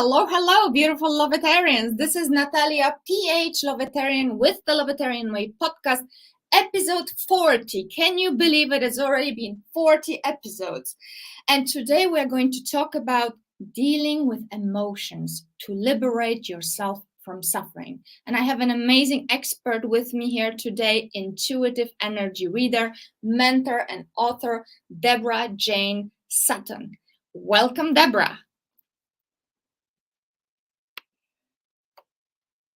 hello, beautiful Lovetarians. This is Natalia, PH Lovetarian with the Lovetarian Way PODCAST, episode 40. Can you believe it has already been 40 episodes? And today we're going to talk about dealing with emotions to liberate yourself from suffering. And I have an amazing expert with me here today, intuitive energy reader, mentor, and author, Deborah Jane Sutton. Welcome, Deborah.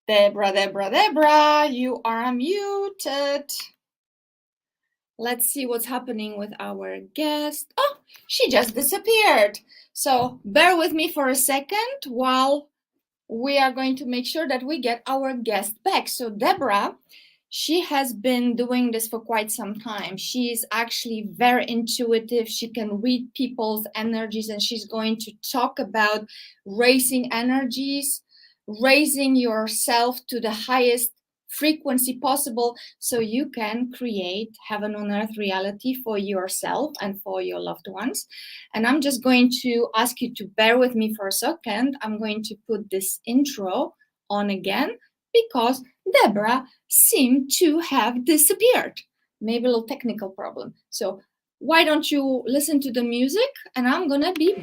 Deborah, you are muted. Let's see what's happening with our guest. Oh, she just disappeared. So bear with me for a second while we are going to make sure that we get our guest back. So Deborah, she has been doing this for quite some time. She is actually very intuitive. She can read people's energies, and she's going to talk about raising energies, raising yourself to the highest frequency possible so you can create heaven on earth reality for yourself and for your loved ones. And I'm just going to ask you to bear with me for a second. I'm going to put this intro on again because Deborah seemed to have disappeared. Maybe a little technical problem. So why don't you listen to the music, and I'm gonna be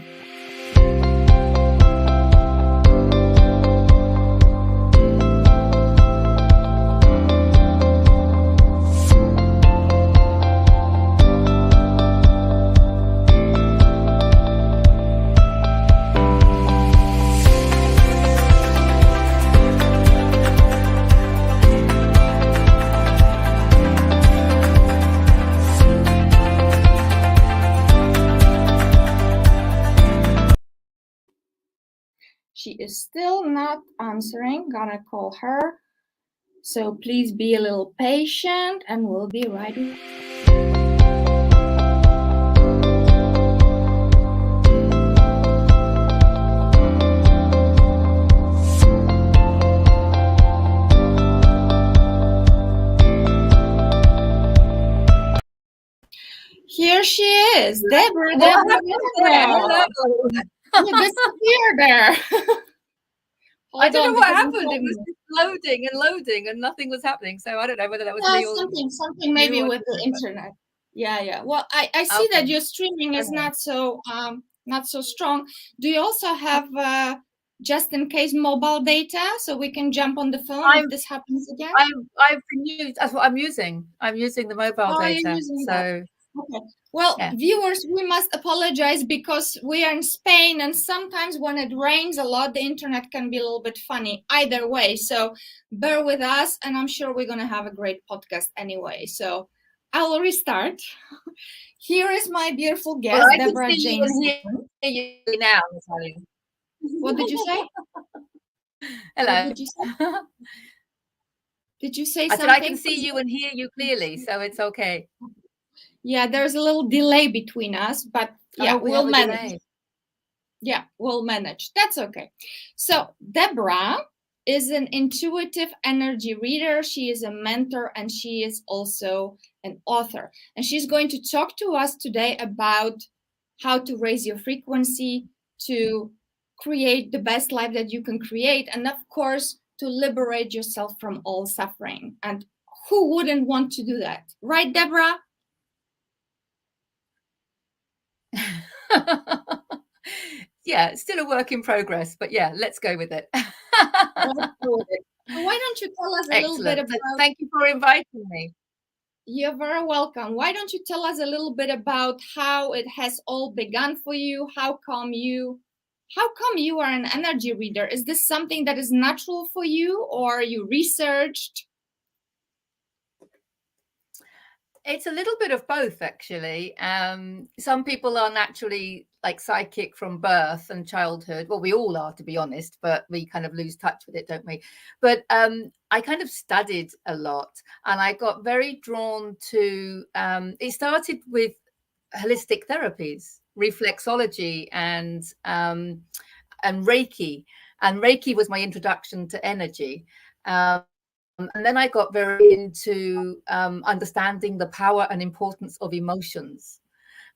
She is still not answering. Gonna call her. So please be a little patient and we'll be right back. Here she is, Deborah. Hello. You disappeared there. I don't know what happened. It was just loading and nothing was happening. So I don't know whether that was me or something maybe with the internet. Yeah. Well, I see that your streaming is not so strong. Do you also have just in case mobile data so we can jump on the phone if this happens again? I've been using. That's what I'm using. I'm using the mobile data. So. Okay. Well, viewers, we must apologize because we are in Spain, and sometimes when it rains a lot, the internet can be a little bit funny either way. So bear with us, and I'm sure we're going to have a great podcast anyway. So I will restart. Here is my beautiful guest, Deborah Jane Sutton. You now, Natalia. What did you say? Hello. What did you say? Did you say something? I said I can see you and hear you clearly, so it's okay. Yeah, there's a little delay between us, but we'll manage. Yeah, we'll manage. That's okay. So Deborah is an intuitive energy reader. She is a mentor, and she is also an author. And she's going to talk to us today about how to raise your frequency to create the best life that you can create. And of course, to liberate yourself from all suffering. And who wouldn't want to do that? Right, Deborah? Yeah, still a work in progress, but yeah, let's go with it. Why don't you tell us a little bit about... Thank you for inviting me. You're very welcome. Why don't you tell us a little bit about how it has all begun for you? How come you are an energy reader? Is this something that is natural for you, or you researched? It's a little bit of both, actually. Some people are naturally like psychic from birth and childhood. Well, we all are, to be honest, but we kind of lose touch with it, don't we? But I kind of studied a lot, and I got very drawn to, it started with holistic therapies, reflexology and Reiki. And Reiki was my introduction to energy. And then I got very into understanding the power and importance of emotions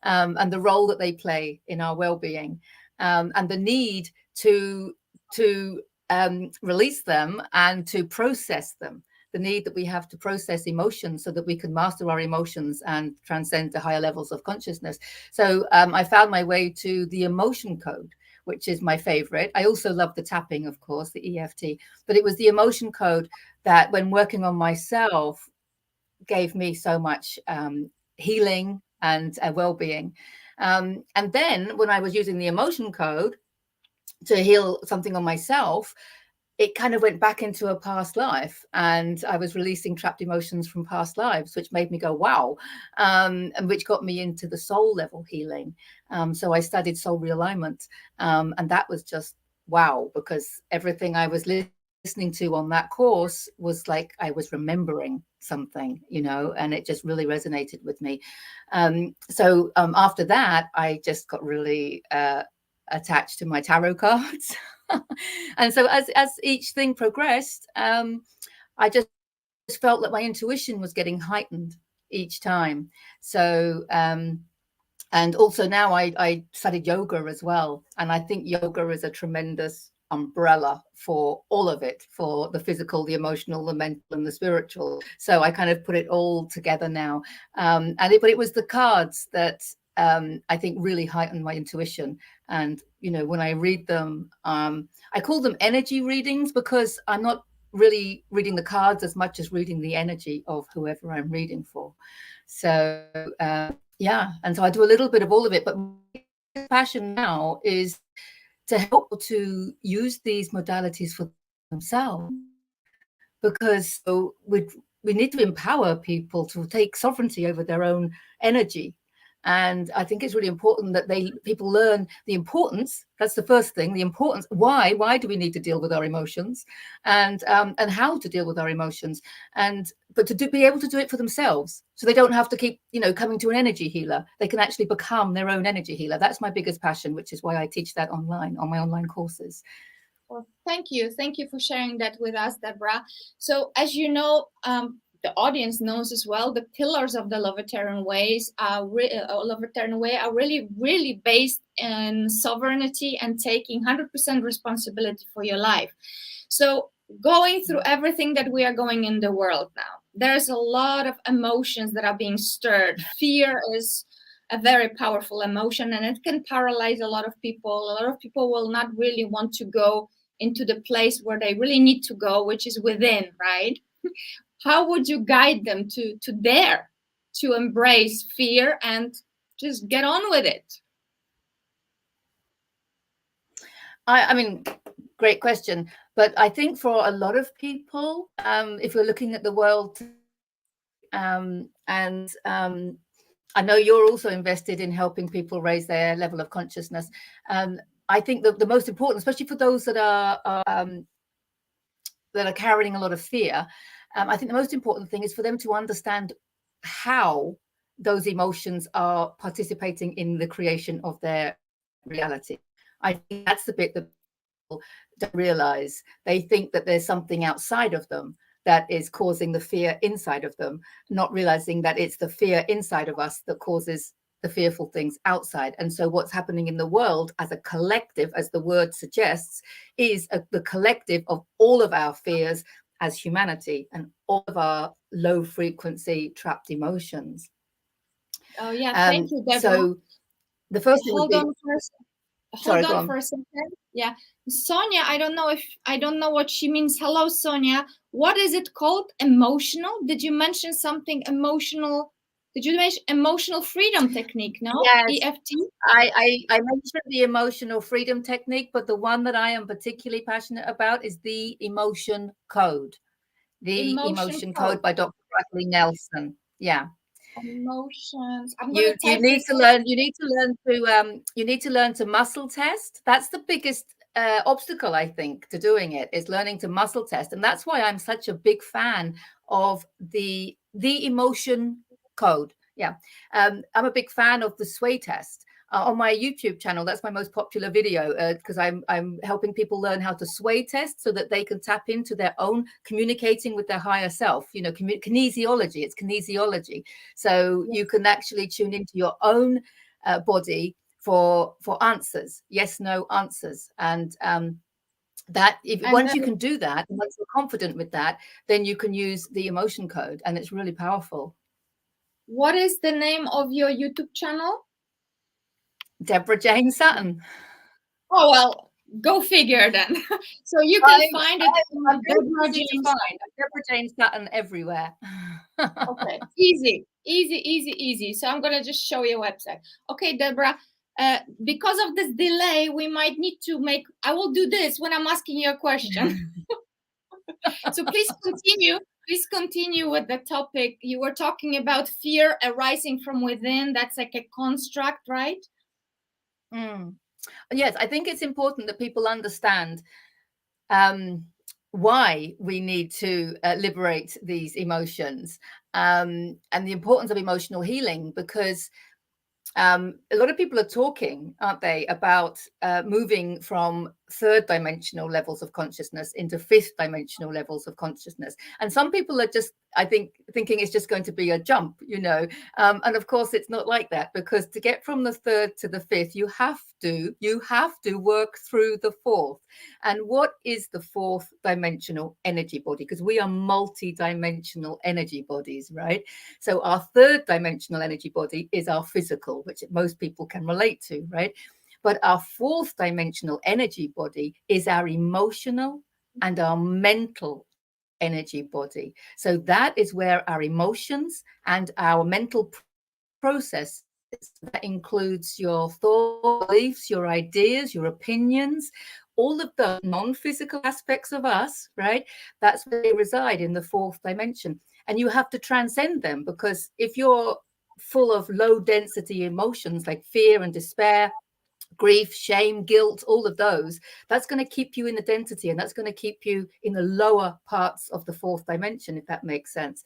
and the role that they play in our well-being, and the need to to release them and to process them. The need that we have to process emotions so that we can master our emotions and transcend to higher levels of consciousness. So I found my way to the emotion code, which is my favorite. I also love the tapping, of course, the EFT, but it was the emotion code that, when working on myself, gave me so much healing and well-being. And then when I was using the emotion code to heal something on myself, it kind of went back into a past life, and I was releasing trapped emotions from past lives, which made me go, wow, and which got me into the soul level healing. So I studied soul realignment, and that was just wow, because everything I was listening to on that course was like I was remembering something, you know, and it just really resonated with me. So after that, I just got really attached to my tarot cards. And so as each thing progressed, I just felt that my intuition was getting heightened each time. So and also now I studied yoga as well, and I think yoga is a tremendous umbrella for all of it, for the physical, the emotional, the mental, and the spiritual. So I kind of put it all together now. But it was the cards that I think really heightened my intuition. And, you know, when I read them, I call them energy readings, because I'm not really reading the cards as much as reading the energy of whoever I'm reading for. So, yeah. And so I do a little bit of all of it, but my passion now is to help to use these modalities for themselves, because we need to empower people to take sovereignty over their own energy. And I think it's really important that people learn the importance. That's the first thing, the importance. Why do we need to deal with our emotions, and how to deal with our emotions, but to be able to do it for themselves, so they don't have to keep, you know, coming to an energy healer. They can actually become their own energy healer. That's my biggest passion, which is why I teach that online on my online courses. Well, thank you for sharing that with us, Deborah. So as you know, the audience knows as well, the pillars of the Lovetarian ways Lovetarian way are really, really based in sovereignty and taking 100% responsibility for your life. So going through everything that we are going in the world now, there's a lot of emotions that are being stirred. Fear is a very powerful emotion, and it can paralyze a lot of people. A lot of people will not really want to go into the place where they really need to go, which is within, right? How would you guide them to dare to embrace fear and just get on with it? I mean, great question. But I think for a lot of people, if we're looking at the world, I know you're also invested in helping people raise their level of consciousness. I think that the most important, especially for those that are carrying a lot of fear, I think the most important thing is for them to understand how those emotions are participating in the creation of their reality. I think that's the bit that people don't realize. They think that there's something outside of them that is causing the fear inside of them, not realizing that it's the fear inside of us that causes the fearful things outside. And so what's happening in the world as a collective, as the word suggests, is the collective of all of our fears as humanity and all of our low frequency trapped emotions. Oh yeah, thank you, Deborah. So the first thing hold on for a second. Yeah, Sonia, I don't know what she means. Hello, Sonia. What is it called? Emotional? Did you mention something emotional? Did you mention emotional freedom technique? No, yes. EFT. I mentioned the emotional freedom technique, but the one that I am particularly passionate about is the emotion code. The emotion code by Dr. Bradley Nelson. Yeah. Emotions. You need to learn to muscle test. That's the biggest obstacle, I think, to doing it, is learning to muscle test. And that's why I'm such a big fan of the emotion code. Yeah. I'm a big fan of the sway test. On my YouTube channel, that's my most popular video, because I'm helping people learn how to sway test so that they can tap into their own communicating with their higher self. You know, kinesiology. It's kinesiology. So you can actually tune into your own body for answers, yes, no answers. And that And once you can do that, and once you're confident with that, then you can use the emotion code, and it's really powerful. what is the name of your YouTube channel? Deborah Jane Sutton. Oh, well, go figure then. So you can find it I'm on Deborah easy to Jane. find. Deborah Jane Sutton everywhere. Okay, easy. So I'm gonna just show you a website. Okay, Deborah, because of this delay, we might need to I will do this when I'm asking you a question. So please continue with the topic. You were talking about fear arising from within. That's like a construct, right? Yes, I think it's important that people understand why we need to liberate these emotions, and the importance of emotional healing, because a lot of people are talking, aren't they, about moving from third dimensional levels of consciousness into fifth dimensional levels of consciousness. And some people are just, I think, thinking it's just going to be a jump, and of course it's not like that, because to get from the third to the fifth, you have to work through the fourth. And what is the fourth dimensional energy body? Because we are multi-dimensional energy bodies, right? So our third dimensional energy body is our physical, which most people can relate to, right? But our fourth dimensional energy body is our emotional and our mental energy body. So that is where our emotions and our mental process, that includes your thoughts, beliefs, your ideas, your opinions, all of the non-physical aspects of us, right? That's where they reside, in the fourth dimension. And you have to transcend them, because if you're full of low density emotions like fear and despair, grief, shame, guilt, all of those, that's going to keep you in the density, and that's going to keep you in the lower parts of the fourth dimension, if that makes sense.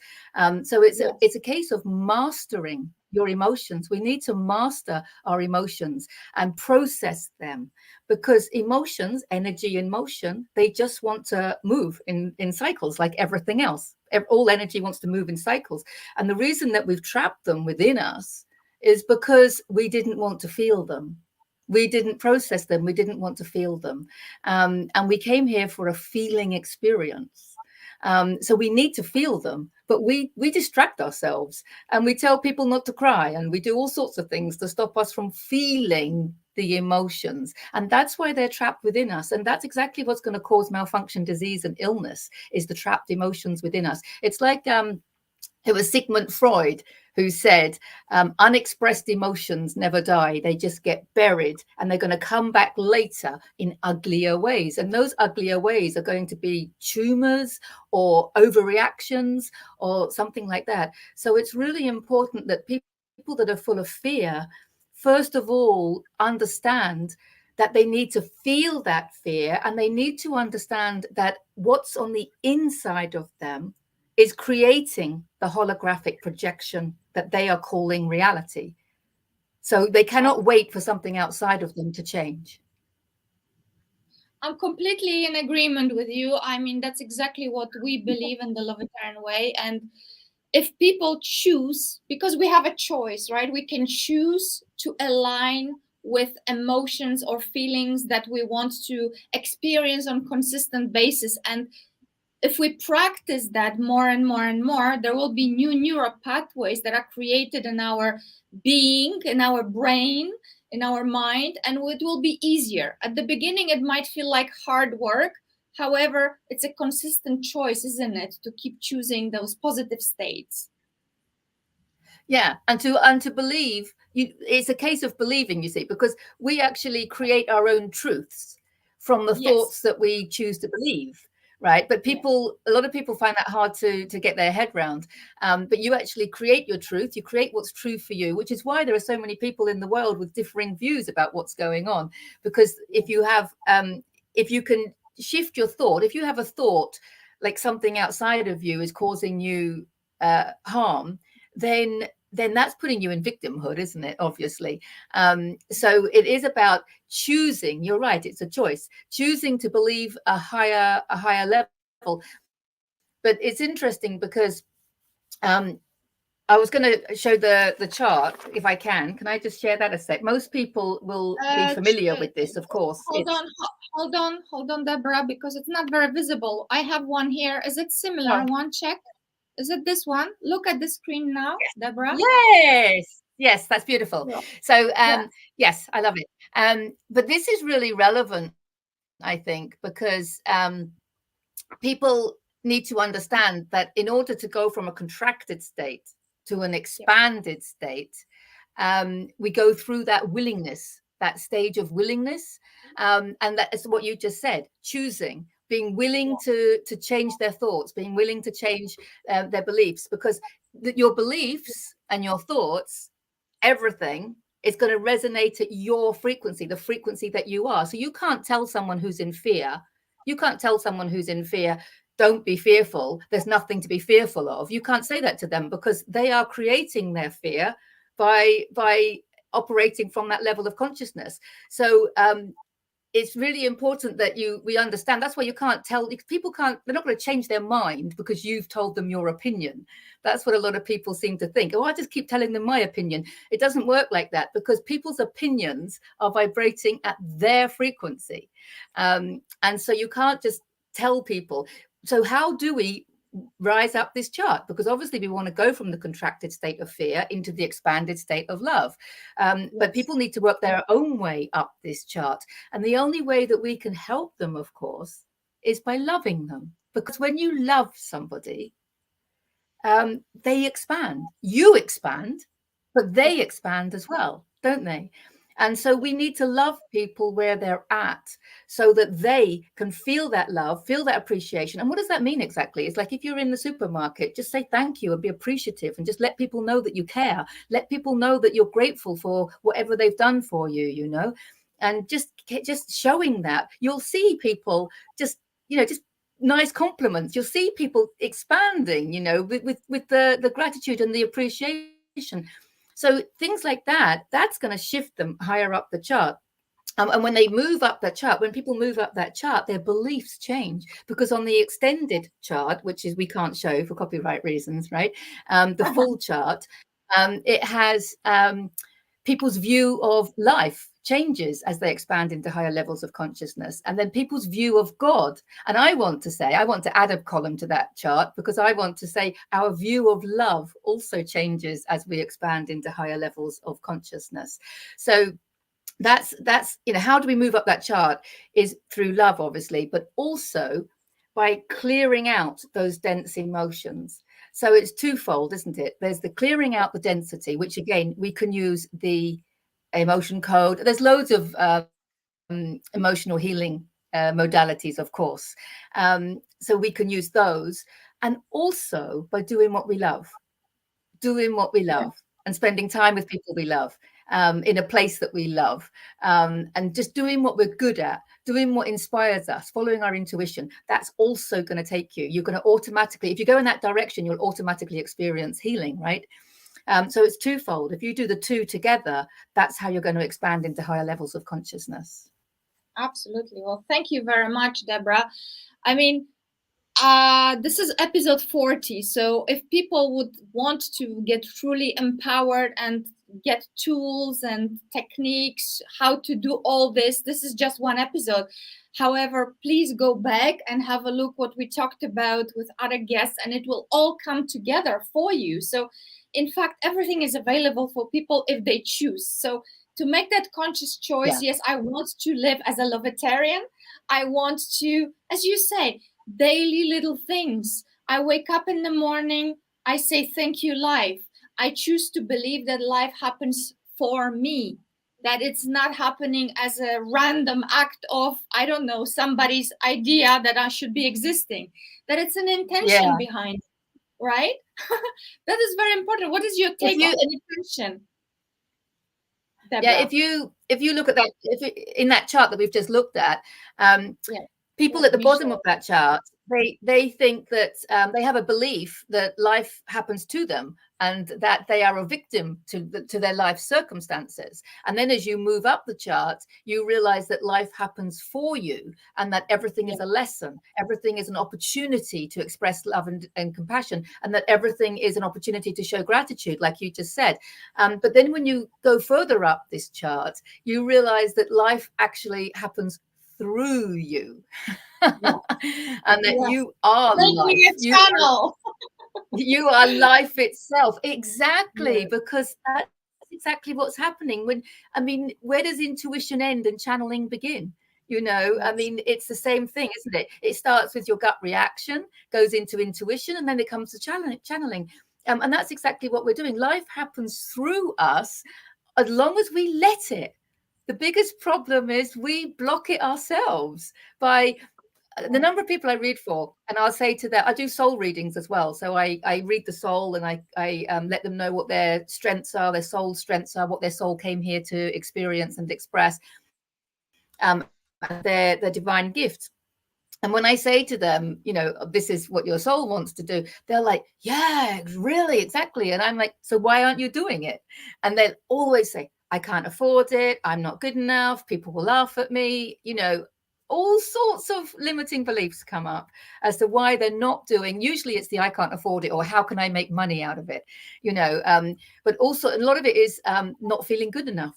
So it's a case of mastering your emotions. We need to master our emotions and process them, because emotions, energy in motion, they just want to move in cycles like everything else. All energy wants to move in cycles. And the reason that we've trapped them within us is because we didn't want to feel them. We didn't process them. We didn't want to feel them. And we came here for a feeling experience. So we need to feel them, but we distract ourselves, and we tell people not to cry, and we do all sorts of things to stop us from feeling the emotions. And that's why they're trapped within us. And that's exactly what's going to cause malfunction, disease, and illness, is the trapped emotions within us. It's like it was Sigmund Freud who said, unexpressed emotions never die. They just get buried, and they're going to come back later in uglier ways. And those uglier ways are going to be tumors or overreactions or something like that. So it's really important that people that are full of fear, first of all, understand that they need to feel that fear, and they need to understand that what's on the inside of them is creating the holographic projection that they are calling reality. So they cannot wait for something outside of them to change. I'm completely in agreement with you. I mean, that's exactly what we believe in the Lovetarian Way. And if people choose, because we have a choice, right? We can choose to align with emotions or feelings that we want to experience on a consistent basis. And if we practice that more and more and more, there will be new neural pathways that are created in our being, in our brain, in our mind, and it will be easier. At the beginning, it might feel like hard work. However, it's a consistent choice, isn't it, to keep choosing those positive states? Yeah, and to believe, it's a case of believing, you see, because we actually create our own truths from the thoughts that we choose to believe. Right. But a lot of people find that hard to get their head around. But you actually create your truth. You create what's true for you, which is why there are so many people in the world with differing views about what's going on. Because if you have, if you can shift your thought, if you have a thought like something outside of you is causing you harm, then that's putting you in victimhood, isn't it? Obviously. So it is about choosing. You're right. It's a choice, choosing to believe a higher level. But it's interesting because I was going to show the chart if I can. Can I just share that a sec? Most people will be familiar with this, of course. Hold on, Deborah, because it's not very visible. I have one here. Is it similar? One check. Is it this one? Look at the screen now, yes. Deborah. Yes, that's beautiful. Yeah. So yes, I love it. But this is really relevant, I think, because people need to understand that in order to go from a contracted state to an expanded state, we go through that willingness, that stage of willingness. And that is what you just said, choosing, being willing to change their thoughts, being willing to change their beliefs, because your beliefs and your thoughts, everything is going to resonate at your frequency, the frequency that you are. So you can't tell someone who's in fear, don't be fearful. There's nothing to be fearful of. You can't say that to them, because they are creating their fear by operating from that level of consciousness. So it's really important that we understand. That's why you can't tell people, they're not going to change their mind because you've told them your opinion. That's what a lot of people seem to think. Oh, I just keep telling them my opinion. It doesn't work like that, because people's opinions are vibrating at their frequency. And so you can't just tell people. So how do we rise up this chart? Because obviously we want to go from the contracted state of fear into the expanded state of love. But people need to work their own way up this chart. And the only way that we can help them, of course, is by loving them. Because when you love somebody, they expand. You expand, but they expand as well, don't they? And so we need to love people where they're at, so that they can feel that love, feel that appreciation. And what does that mean exactly? It's like if you're in the supermarket, just say thank you and be appreciative, and just let people know that you care. Let people know that you're grateful for whatever they've done for you, you know, and just showing that, you'll see people just nice compliments. You'll see people expanding, you know, with the gratitude and the appreciation. So things like that, that's going to shift them higher up the chart. And when they move up that chart, when people move up that chart, their beliefs change. Because on the extended chart, which is we can't show for copyright reasons, right? The full chart, it has people's view of life changes as they expand into higher levels of consciousness, and then people's view of God. And I want to add a column to that chart, because I want to say our view of love also changes as we expand into higher levels of consciousness. So that's how do we move up that chart is through love, obviously, but also by clearing out those dense emotions. So it's twofold, isn't it? There's the clearing out the density, which again we can use the emotion code. There's loads of emotional healing modalities, of course. So we can use those, and also by doing what we love, and spending time with people we love, in a place that we love, and just doing what we're good at, doing what inspires us, following our intuition. That's also going to take you. You're going to automatically, if you go in that direction, you'll automatically experience healing, right? So it's twofold. If you do the two together, that's how you're going to expand into higher levels of consciousness. Absolutely. Well, thank you very much, Deborah. I mean, this is episode 40. So if people would want to get truly empowered and get tools and techniques, how to do all this, this is just one episode. However, please go back and have a look what we talked about with other guests, and it will all come together for you. So in fact, everything is available for people if they choose. So to make that conscious choice, yes, I want to live as a Lovetarian. I want to, as you say, daily little things. I wake up in the morning, I say thank you, life. I choose to believe that life happens for me, that it's not happening as a random act of, I don't know, somebody's idea that I should be existing, that it's an intention behind, right? That is very important. What is your take on the intention, Deborah? Yeah, if you look at that, in that chart that we've just looked at, people at the bottom of that chart, they think that they have a belief that life happens to them and that they are a victim to their life circumstances. And then as you move up the chart, you realize that life happens for you and that everything is a lesson. Everything is an opportunity to express love and compassion, and that everything is an opportunity to show gratitude, like you just said. But then when you go further up this chart, you realize that life actually happens through you. And that you are life. You are life itself. Exactly, because that's exactly what's happening. Where does intuition end and channeling begin? It's the same thing, isn't it? It starts with your gut reaction, goes into intuition, and then it comes to channeling. And that's exactly what we're doing. Life happens through us as long as we let it. The biggest problem is we block it ourselves by the number of people I read for. And I'll say to them, I do soul readings as well. So I read the soul, and I let them know what their strengths are, their soul strengths are, what their soul came here to experience and express, and their divine gifts. And when I say to them, this is what your soul wants to do, they're like, yeah, really, exactly. And I'm like, so why aren't you doing it? And they'll always say, I can't afford it. I'm not good enough. People will laugh at me. All sorts of limiting beliefs come up as to why they're not doing. Usually it's the I can't afford it, or how can I make money out of it, but also a lot of it is not feeling good enough,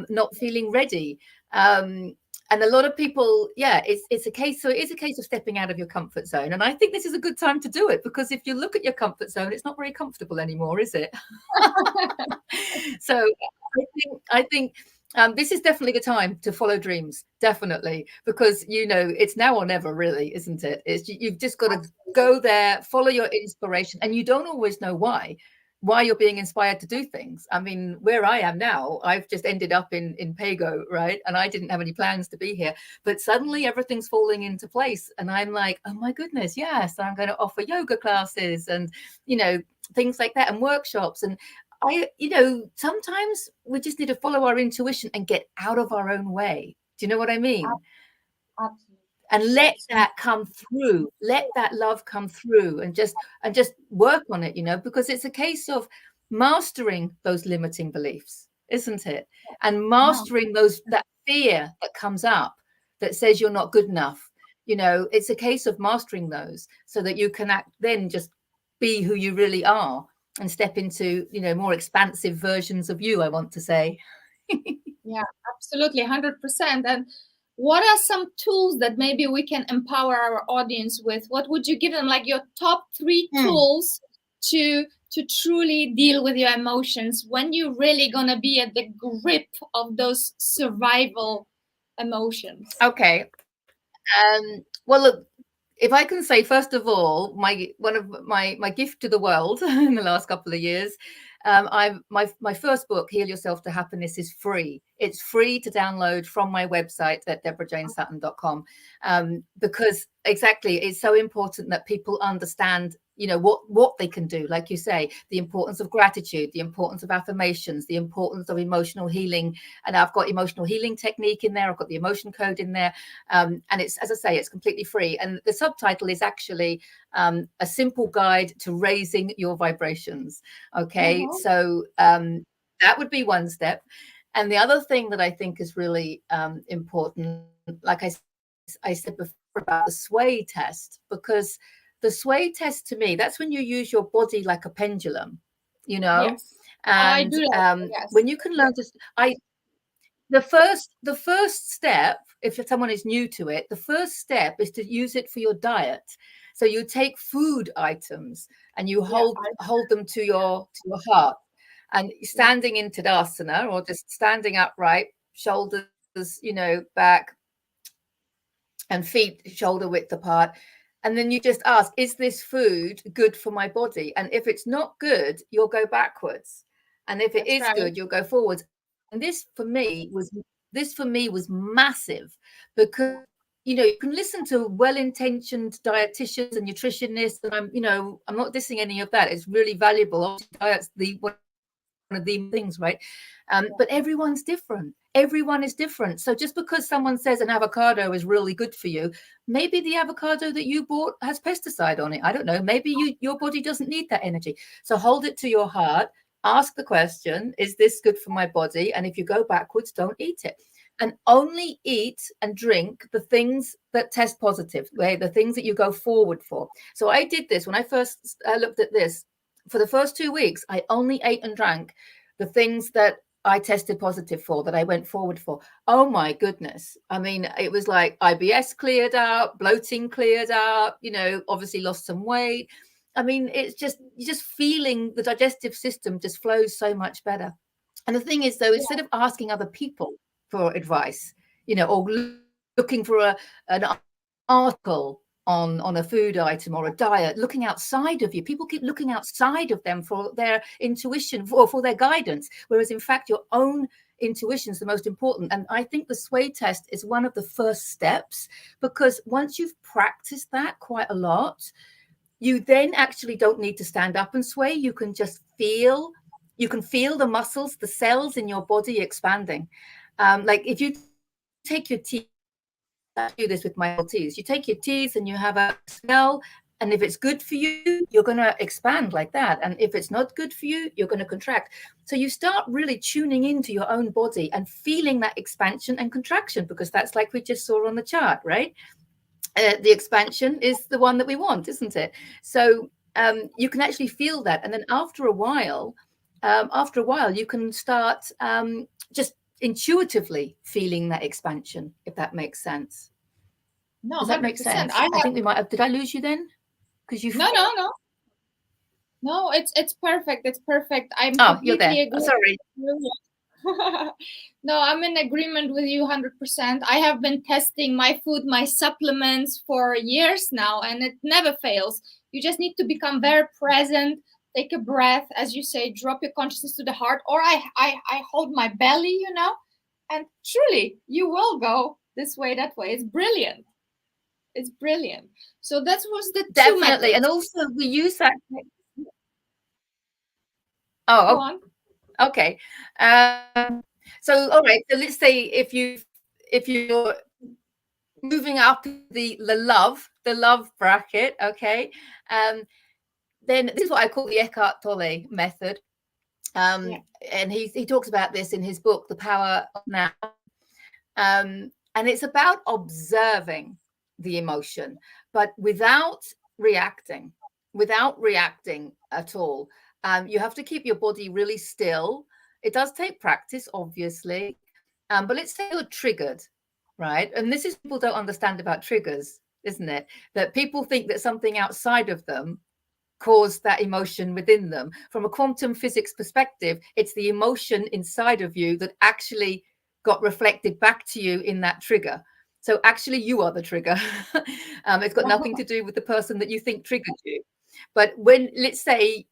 not feeling ready. And a lot of people, it's a case. So it is a case of stepping out of your comfort zone. And I think this is a good time to do it, because if you look at your comfort zone, it's not very comfortable anymore, is it? So I think this is definitely the time to follow dreams, definitely, because it's now or never, really, isn't it? You've just got to go there, follow your inspiration, and you don't always know why you're being inspired to do things. I mean, where I am now, I've just ended up in Pago, right? And I didn't have any plans to be here, but suddenly everything's falling into place, and I'm like, oh my goodness, yes, I'm going to offer yoga classes and things like that, and workshops. And sometimes we just need to follow our intuition and get out of our own way. Do you know what I mean? Absolutely. And let that come through, let that love come through, and just work on it, because it's a case of mastering those limiting beliefs, isn't it? And mastering that fear that comes up that says you're not good enough. It's a case of mastering those so that you can then just be who you really are and step into, more expansive versions of you, I want to say. Yeah, absolutely, 100%. And what are some tools that maybe we can empower our audience with? What would you give them, like your top 3 tools to truly deal with your emotions when you're really gonna be at the grip of those survival emotions? Okay. Well, look, if I can say, first of all, one of my gift to the world in the last couple of years, my first book, Heal Yourself to Happiness, is free. It's free to download from my website at deborahjanesutton.com, because exactly, it's so important that people understand what they can do, like you say, the importance of gratitude, the importance of affirmations, the importance of emotional healing. And I've got emotional healing technique in there, I've got the emotion code in there, and it's, as I say, it's completely free. And the subtitle is actually a simple guide to raising your vibrations. Okay. So that would be one step. And the other thing that I think is really important, like I said before, about the sway test, because the sway test, to me, that's when you use your body like a pendulum, Yes. And I do that. Yes. when you can learn the first step, if someone is new to it, the first step is to use it for your diet. So you take food items and you hold them to your heart, and standing in Tadasana, or just standing upright, shoulders, back, and feet shoulder width apart. And then you just ask, is this food good for my body? And if it's not good, you'll go backwards. And if it is good, you'll go forwards. And this for me was massive, because you can listen to well-intentioned dietitians and nutritionists, and I'm not dissing any of that. It's really valuable. Obviously, diet's one of the things, right? But everyone's different. Everyone is different. So just because someone says an avocado is really good for you, maybe the avocado that you bought has pesticide on it. I don't know. Maybe your body doesn't need that energy. So hold it to your heart. Ask the question, is this good for my body? And if you go backwards, don't eat it. And only eat and drink the things that test positive, right? The things that you go forward for. So I did this when I first looked at this. For the first 2 weeks, I only ate and drank the things that I tested positive for, that I went forward for. Oh my goodness. I mean, it was like IBS cleared out, bloating cleared out, obviously lost some weight. I mean, it's just, you're just feeling the digestive system just flows so much better. And the thing is, though, instead of asking other people for advice, or looking for an article on a food item or a diet, looking outside of you, people keep looking outside of them for their intuition or for their guidance, whereas in fact your own intuition is the most important. And I think the sway test is one of the first steps, because once you've practiced that quite a lot, you then actually don't need to stand up and sway. You can just feel the muscles, the cells in your body expanding. Like if you take your teeth, I do this with my teas. You take your teas and you have a smell, and if it's good for you, you're going to expand like that. And if it's not good for you, you're going to contract. So you start really tuning into your own body and feeling that expansion and contraction, because that's like we just saw on the chart, right? The expansion is the one that we want, isn't it? So you can actually feel that. And then after a while, you can start just intuitively feeling that expansion, if that makes sense. No, does that 100%. make sense? I think we might have. Did I lose you then? Because you. No, it's perfect. It's perfect. I'm you're there. completely agree. Sorry. No, I'm in agreement with you 100%. I have been testing my food, my supplements for years now, and it never fails. You just need to become very present, take a breath, as you say, drop your consciousness to the heart, or I hold my belly, and truly you will go this way, that way. It's brilliant. It's brilliant. So that was the definitely, and also we use that. Go on. Okay. So all right. So let's say if you're moving up the love bracket, okay. Then this is what I call the Eckhart Tolle method. And he talks about this in his book, The Power of Now. And it's about observing the emotion, but without reacting at all. You have to keep your body really still. It does take practice, obviously. But let's say you're triggered, right? And this is people don't understand about triggers, isn't it? That people think that something outside of them caused that emotion within them. From a quantum physics perspective, it's the emotion inside of you that actually got reflected back to you in that trigger. So actually you are the trigger. It's got nothing to do with the person that you think triggered you. But when, let's say,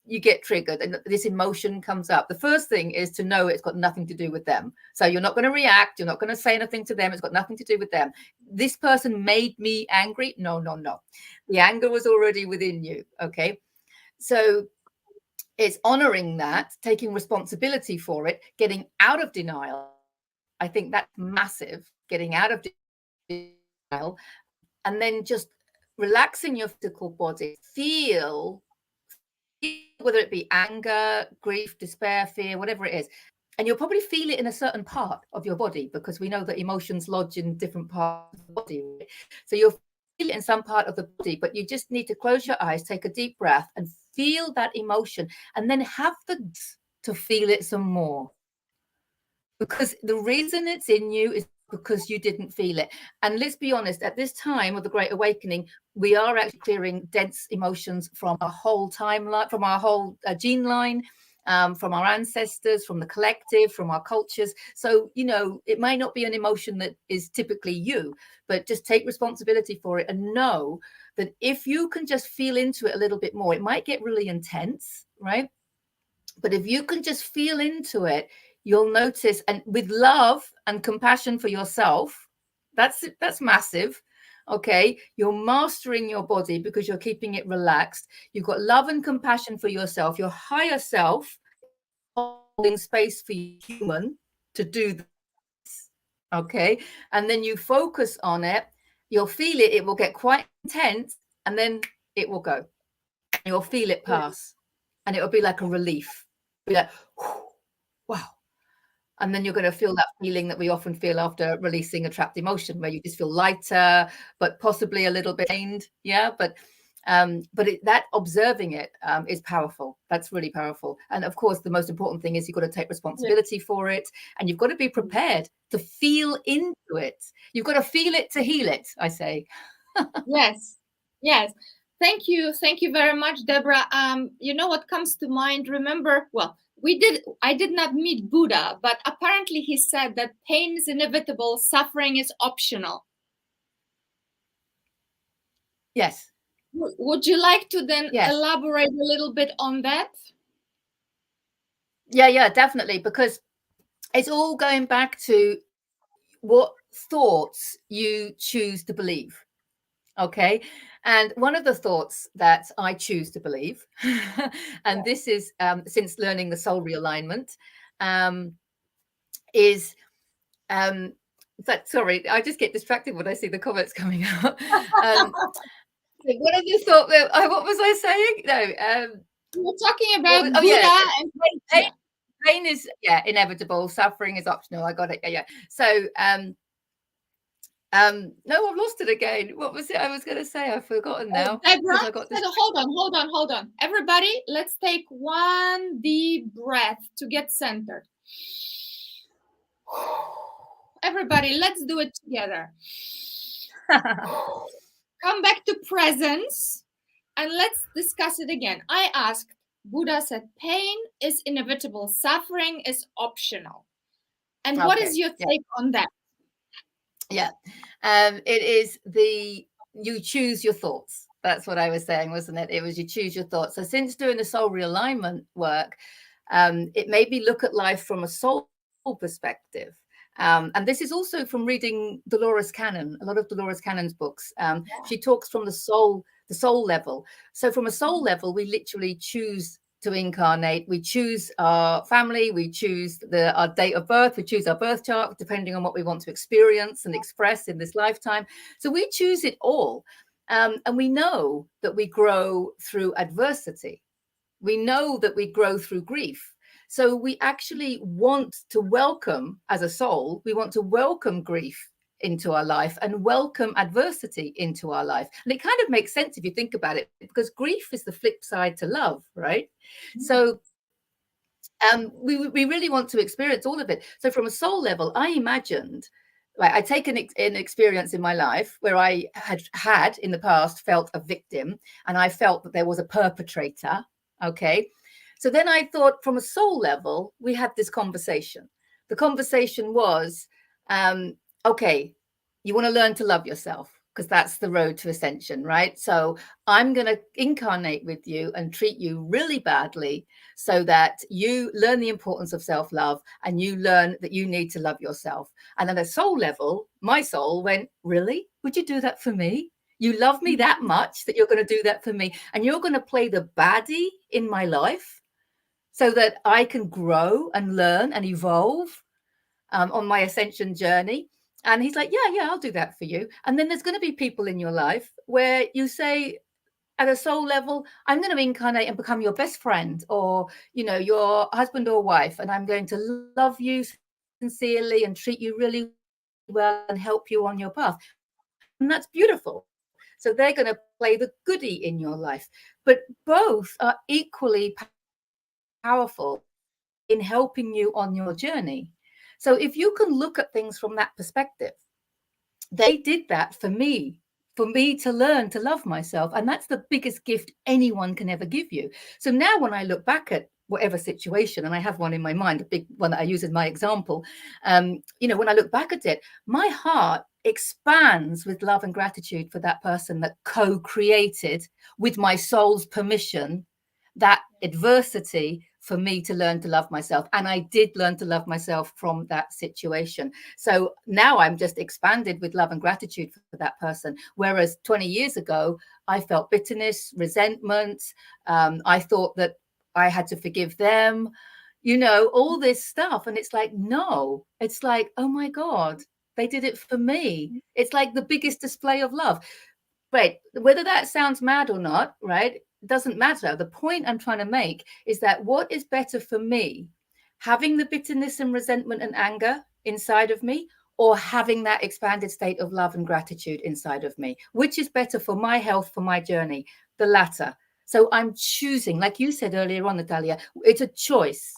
you get triggered and this emotion comes up, the first thing is to know it's got nothing to do with them. So you're not going to react. You're not going to say anything to them. It's got nothing to do with them. This person made me angry. No. The anger was already within you. Okay. So it's honoring that, taking responsibility for it, getting out of denial. I think that's massive, getting out of denial, and then just relaxing your physical body. Feel whether it be anger, grief, despair, fear, whatever it is. And you'll probably feel it in a certain part of your body, because we know that emotions lodge in different parts of the body. So you'll feel it in some part of the body, but you just need to close your eyes, take a deep breath and feel that emotion, and then have the guts to feel it some more. Because the reason it's in you is because you didn't feel it. And let's be honest, at this time of the Great Awakening, we are actually clearing dense emotions from our whole timeline, from our whole gene line, from our ancestors, from the collective, from our cultures. So, it might not be an emotion that is typically you, but just take responsibility for it and know that if you can just feel into it a little bit more, it might get really intense, right? But if you can just feel into it, you'll notice, and with love and compassion for yourself, that's massive. Okay, you're mastering your body because you're keeping it relaxed. You've got love and compassion for yourself. Your higher self holding space for you, human, to do this. Okay. And then you focus on it, you'll feel it, it will get quite intense, and then it will go. You'll feel it pass, and it'll be like a relief. Be like, wow. And then you're going to feel that feeling that we often feel after releasing a trapped emotion, where you just feel lighter, but possibly a little bit pained. Yeah. But that observing it is powerful. That's really powerful. And of course, the most important thing is you've got to take responsibility for it, and you've got to be prepared to feel into it. You've got to feel it to heal it, I say. Yes. Thank you very much, Deborah. You know what comes to mind? Remember, well, I did not meet Buddha, but apparently he said that pain is inevitable, suffering is optional. Yes. Would you like to then elaborate a little bit on that? Yeah, definitely. Because it's all going back to what thoughts you choose to believe. Okay. And one of the thoughts that I choose to believe, and this is since learning the soul realignment, is sorry, I just get distracted when I see the comments coming up. What have you thought? What was I saying? No, we're talking about Buddha and pain is inevitable. Suffering is optional. I got it. Yeah. So no, I've lost it again. What was it I was going to say? I've forgotten now. Deborah, hold on. Everybody, let's take one deep breath to get centered. Everybody, let's do it together. Come back to presence and let's discuss it again. I asked, Buddha said, pain is inevitable, suffering is optional. And what is your take on that? Yeah, it is you choose your thoughts. That's what I was saying, wasn't it? It was you choose your thoughts. So since doing the soul realignment work, it made me look at life from a soul perspective. And this is also from reading Dolores Cannon, a lot of Dolores Cannon's books. She talks from the soul level. So from a soul level, we literally choose to incarnate. We choose our family, we choose our date of birth, we choose our birth chart, depending on what we want to experience and express in this lifetime. So we choose it all. And we know that we grow through adversity. We know that we grow through grief. So we actually want to welcome, as a soul, we want to welcome grief into our life and welcome adversity into our life. And it kind of makes sense if you think about it, because grief is the flip side to love, right? So we really want to experience all of it. So from a soul level, I imagined, I take an experience in my life where I had in the past felt a victim, and I felt that there was a perpetrator. Okay. So then I thought, from a soul level, we had this conversation. The conversation was, okay, you want to learn to love yourself, because that's the road to ascension, right? So I'm going to incarnate with you and treat you really badly so that you learn the importance of self-love and you learn that you need to love yourself. And at a soul level, my soul went, really? Would you do that for me? You love me that much that you're going to do that for me, and you're going to play the baddie in my life so that I can grow and learn and evolve on my ascension journey. And he's like, yeah, I'll do that for you. And then there's going to be people in your life where you say, at a soul level, I'm going to incarnate and become your best friend, or, your husband or wife. And I'm going to love you sincerely and treat you really well and help you on your path. And that's beautiful. So they're going to play the goodie in your life. But both are equally powerful in helping you on your journey. So if you can look at things from that perspective, they did that for me to learn to love myself. And that's the biggest gift anyone can ever give you. So now when I look back at whatever situation, and I have one in my mind, a big one that I use as my example, when I look back at it, my heart expands with love and gratitude for that person that co-created, with my soul's permission, that adversity for me to learn to love myself. And I did learn to love myself from that situation. So now I'm just expanded with love and gratitude for that person. Whereas 20 years ago, I felt bitterness, resentment. I thought that I had to forgive them. you know, all this stuff. And it's like, no, it's like, oh my God, they did it for me. It's like the biggest display of love. Right. Whether that sounds mad or not, right, doesn't matter. The point I'm trying to make is that what is better for me, having the bitterness and resentment and anger inside of me, or having that expanded state of love and gratitude inside of me? Which is better for my health, for my journey? The latter. So I'm choosing, like you said earlier on, Natalia, it's a choice.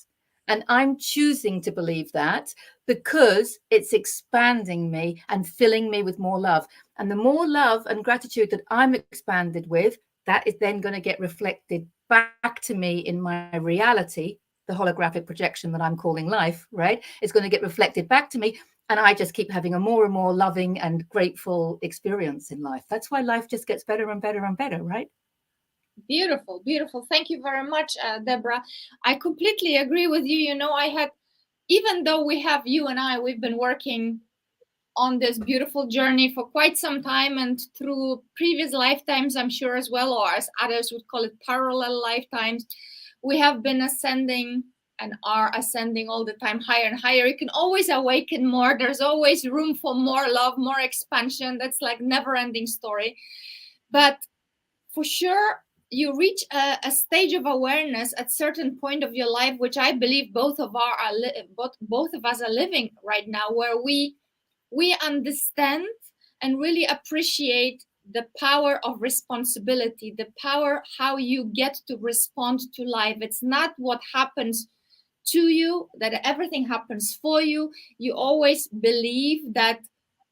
And I'm choosing to believe that because it's expanding me and filling me with more love. And the more love and gratitude that I'm expanded with, that is then going to get reflected back to me in my reality, the holographic projection that I'm calling life, right? It's going to get reflected back to me. And I just keep having a more and more loving and grateful experience in life. That's why life just gets better and better and better, right? Beautiful, beautiful. Thank you very much, Deborah. I completely agree with you. You know, even though you and I, we've been working on this beautiful journey for quite some time, and through previous lifetimes, I'm sure as well, or as others would call it, parallel lifetimes, we have been ascending and are ascending all the time, higher and higher. You can always awaken more. There's always room for more love, more expansion. That's like never-ending story. But for sure, you reach a stage of awareness at certain point of your life, which I believe both of us are living right now, where we understand and really appreciate the power of responsibility, the power how you get to respond to life. It's not what happens to you, that everything happens for you. You always believe that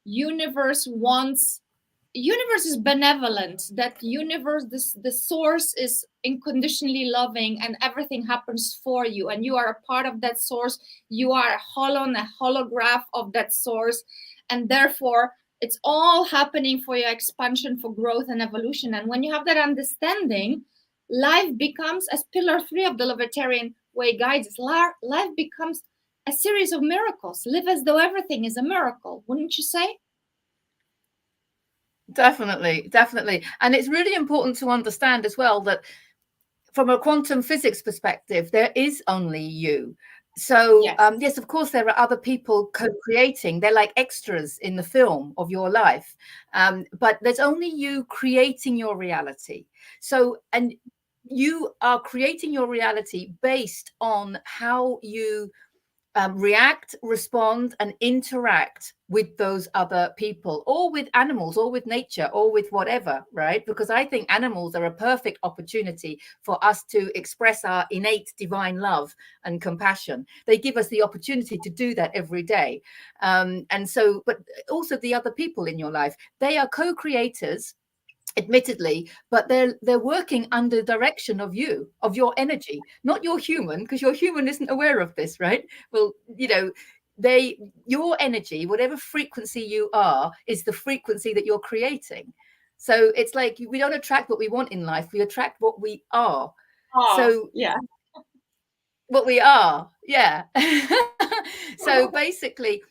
universe is benevolent, that universe, the source is unconditionally loving, and everything happens for you, and you are a part of that source. You are a holograph of that source, and therefore it's all happening for your expansion, for growth and evolution. And when you have that understanding, life becomes, as pillar 3 of the Lovetarian Way guides, life becomes a series of miracles. Live as though everything is a miracle, wouldn't you say? Definitely, definitely. And it's really important to understand as well that from a quantum physics perspective, there is only you. So, yes, of course, there are other people co-creating. They're like extras in the film of your life. But there's only you creating your reality. So, and you are creating your reality based on how you react, respond, and interact with those other people, or with animals, or with nature, or with whatever, right? Because I think animals are a perfect opportunity for us to express our innate divine love and compassion. They give us the opportunity to do that every day. And so, but also the other people in your life, they are co-creators, admittedly, but they're working under the direction of you, of your energy, not your human, because your human isn't aware of this, right? Well, you know, your energy, whatever frequency you are, is the frequency that you're creating. So it's like we don't attract what we want in life, we attract what we are. So yeah, what we are, yeah. So basically,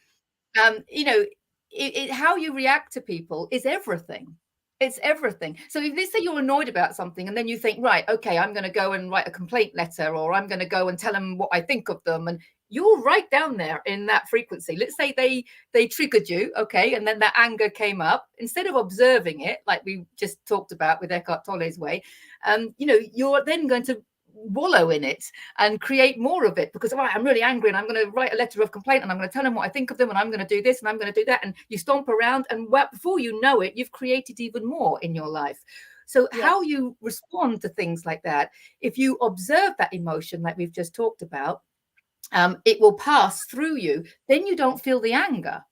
you know, how you react to people is everything. It's everything. So if let's say you're annoyed about something, and then you think, right, okay, I'm going to go and write a complaint letter, or I'm going to go and tell them what I think of them, and you're right down there in that frequency. Let's say they triggered you, okay, and then that anger came up. Instead of observing it, like we just talked about with Eckhart Tolle's way, you know, you're then going to wallow in it and create more of it, because I'm really angry and I'm going to write a letter of complaint and I'm going to tell them what I think of them and I'm going to do this and I'm going to do that, and you stomp around, and before you know it, you've created even more in your life. So how you respond to things like that, if you observe that emotion like we've just talked about, it will pass through you. Then you don't feel the anger.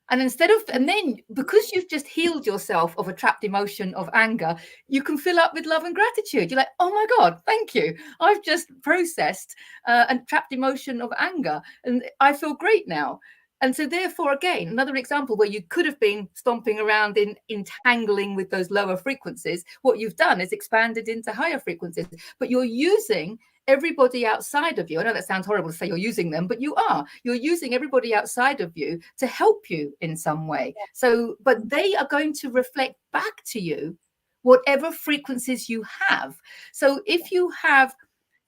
And then because you've just healed yourself of a trapped emotion of anger, you can fill up with love and gratitude. You're like, oh my God, thank you. I've just processed a trapped emotion of anger and I feel great now. And so therefore, again, another example where you could have been stomping around in entangling with those lower frequencies, what you've done is expanded into higher frequencies, but you're using everybody outside of you. I know that sounds horrible to say you're using them, but you're using everybody outside of you to help you in some way. So, but they are going to reflect back to you whatever frequencies you have. So if you have